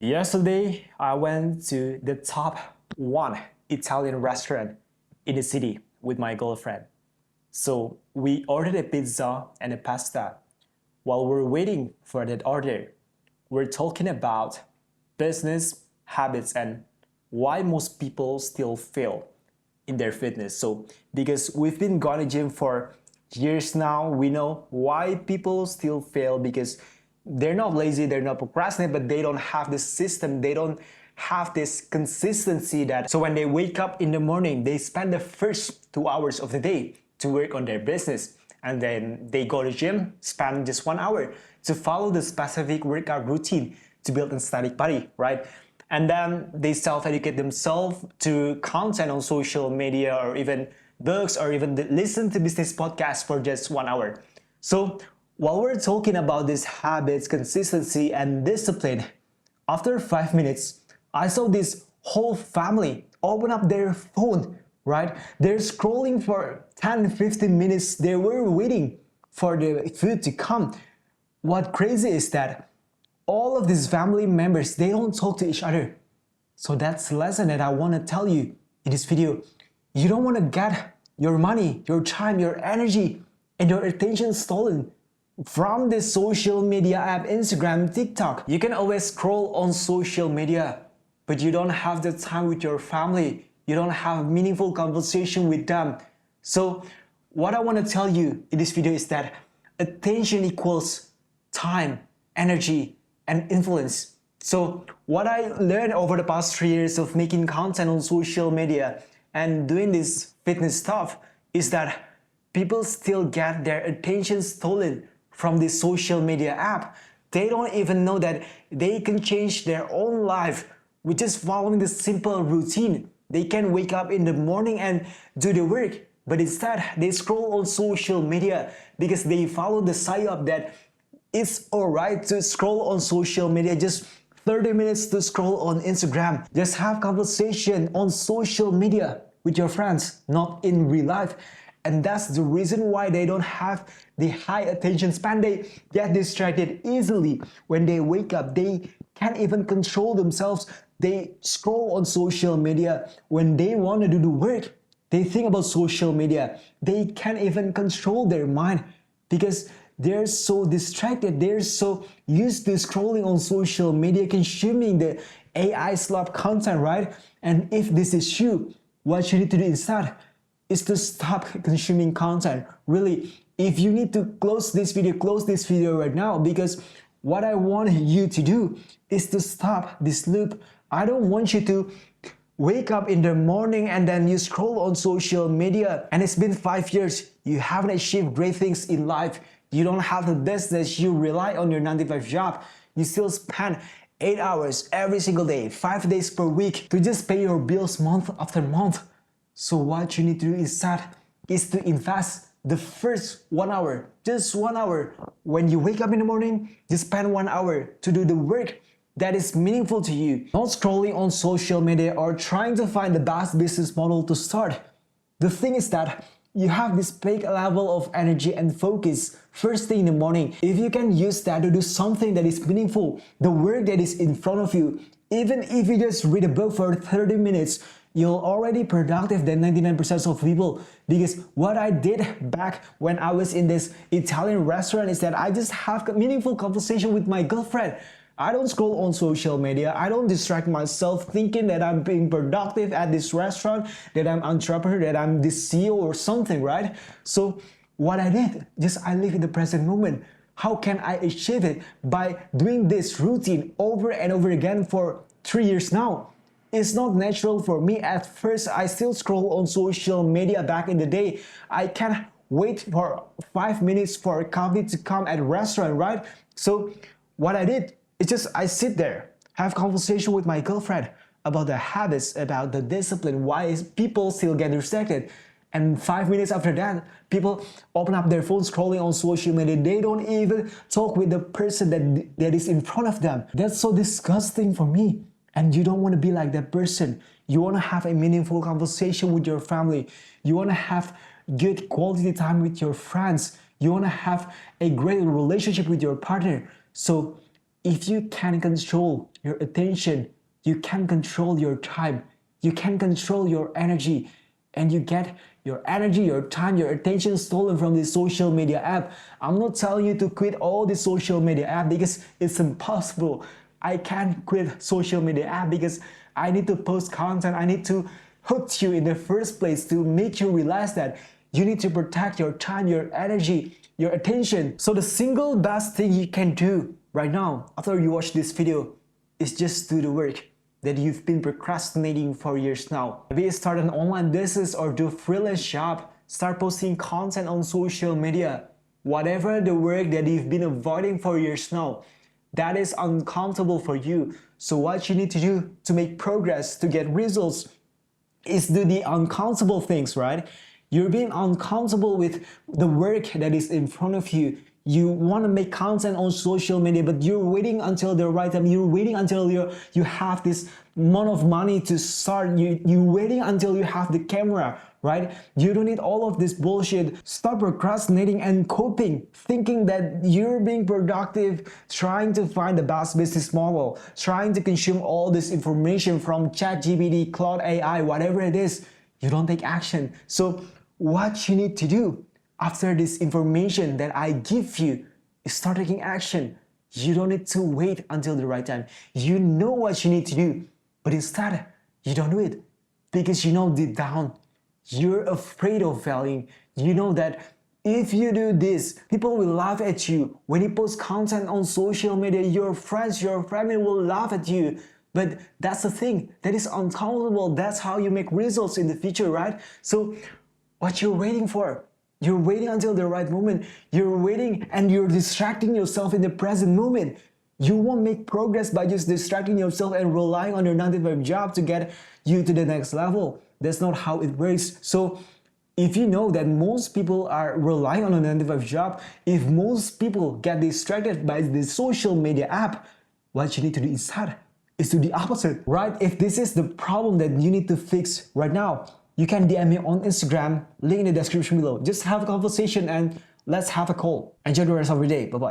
Yesterday, I went to the top one Italian restaurant in the city with my girlfriend. So we ordered a pizza and a pasta. While we're waiting for that order, we're talking about business habits and why most people still fail in their fitness. So because we've been going to gym for years now, we know why people still fail because they're not lazy, they're not procrastinating, but they don't have this system, they don't have this consistency that so when they wake up in the morning, they spend the first 2 hours of the day to work on their business. And then they go to gym, spend just 1 hour to follow the specific workout routine to build a static body, right? And then they self-educate themselves to content on social media or even books or even listen to business podcasts for just 1 hour. So while we're talking about these habits, consistency, and discipline, after 5 minutes, I saw this whole family open up their phone, right? They're scrolling for 10-15 minutes. They were waiting for the food to come. What crazy is that all of these family members, they don't talk to each other. So that's the lesson that I want to tell you in this video. You don't want to get your money, your time, your energy, and your attention stolen from the social media app, Instagram, TikTok. You can always scroll on social media, but you don't have the time with your family. You don't have meaningful conversation with them. So what I want to tell you in this video is that attention equals time, energy, and influence. So what I learned over the past 3 years of making content on social media and doing this fitness stuff is that people still get their attention stolen from the social media app. They don't even know that they can change their own life with just following this simple routine. They can wake up in the morning and do the work, but instead they scroll on social media because they follow the psyop that it's alright to scroll on social media, just 30 minutes to scroll on Instagram. Just have conversation on social media with your friends, not in real life. And that's the reason why they don't have the high attention span. They get distracted easily. When they wake up, they can't even control themselves. They scroll on social media. When they want to do the work, they think about social media. They can't even control their mind because they're so distracted. They're so used to scrolling on social media, consuming the AI slop content, right? And if this is you, what you need to do instead is to stop consuming content. Really, if you need to close this video right now, because what I want you to do is to stop this loop. I don't want you to wake up in the morning and then you scroll on social media and it's been 5 years. You haven't achieved great things in life. You don't have the business. You rely on your 9-to-5 job. You still spend 8 hours every single day, 5 days per week to just pay your bills month after month. So what you need to do instead is to invest the first 1 hour, just 1 hour. When you wake up in the morning, just spend 1 hour to do the work that is meaningful to you. Not scrolling on social media or trying to find the best business model to start. The thing is that you have this big level of energy and focus first thing in the morning. If you can use that to do something that is meaningful, the work that is in front of you, even if you just read a book for 30 minutes, you're already productive than 99% of people. Because what I did back when I was in this Italian restaurant is that I just have a meaningful conversation with my girlfriend. I don't scroll on social media. I don't distract myself thinking that I'm being productive at this restaurant, that I'm entrepreneur, that I'm the CEO or something, right? So what I did, I live in the present moment. How can I achieve it? By doing this routine over and over again for 3 years now. It's not natural for me. At first, I still scroll on social media back in the day. I can't wait for 5 minutes for a coffee to come at a restaurant, right? So what I did, it's just I sit there, have conversation with my girlfriend about the habits, about the discipline, why people still get distracted. And 5 minutes after that, people open up their phone scrolling on social media. They don't even talk with the person that is in front of them. That's so disgusting for me. And you don't want to be like that person. You want to have a meaningful conversation with your family. You want to have good quality time with your friends. You want to have a great relationship with your partner. So If you can control your attention, you can control your time, you can control your energy, and you get your energy, your time, your attention stolen from the social media app. I'm not telling you to quit all the social media app because it's impossible. I can't quit social media app because I need to post content. I need to hook you in the first place to make you realize that you need to protect your time, your energy, your attention. So the single best thing you can do right now after you watch this video is just do the work that you've been procrastinating for years now. Maybe start an online business or do freelance job, start posting content on social media. Whatever the work that you've been avoiding for years now, that is uncomfortable for you. So what you need to do to make progress, to get results, is do the uncomfortable things, right? You're being uncomfortable with the work that is in front of you. You want to make content on social media, but you're waiting until the right time. You're waiting until you have this amount of money to start. You're waiting until you have the camera, right? You don't need all of this bullshit. Stop procrastinating and coping, thinking that you're being productive, trying to find the best business model, trying to consume all this information from ChatGPT, Claude AI, whatever it is. You don't take action. So what you need to do after this information that I give you is start taking action. You don't need to wait until the right time. You know what you need to do, but instead, you don't do it because you know deep down, you're afraid of failing. You know that if you do this, people will laugh at you. When you post content on social media, your friends, your family will laugh at you. But that's the thing, that is uncomfortable. That's how you make results in the future, right? So what you're waiting for? You're waiting until the right moment. You're waiting and you're distracting yourself in the present moment. You won't make progress by just distracting yourself and relying on your 9-to-5 job to get you to the next level. That's not how it works. So if you know that most people are relying on a 9-to-5 job, if most people get distracted by the social media app, what you need to do instead is do the opposite, right? If this is the problem that you need to fix right now, you can DM me on Instagram, link in the description below. Just have a conversation and let's have a call. Enjoy the rest of your day. Bye-bye.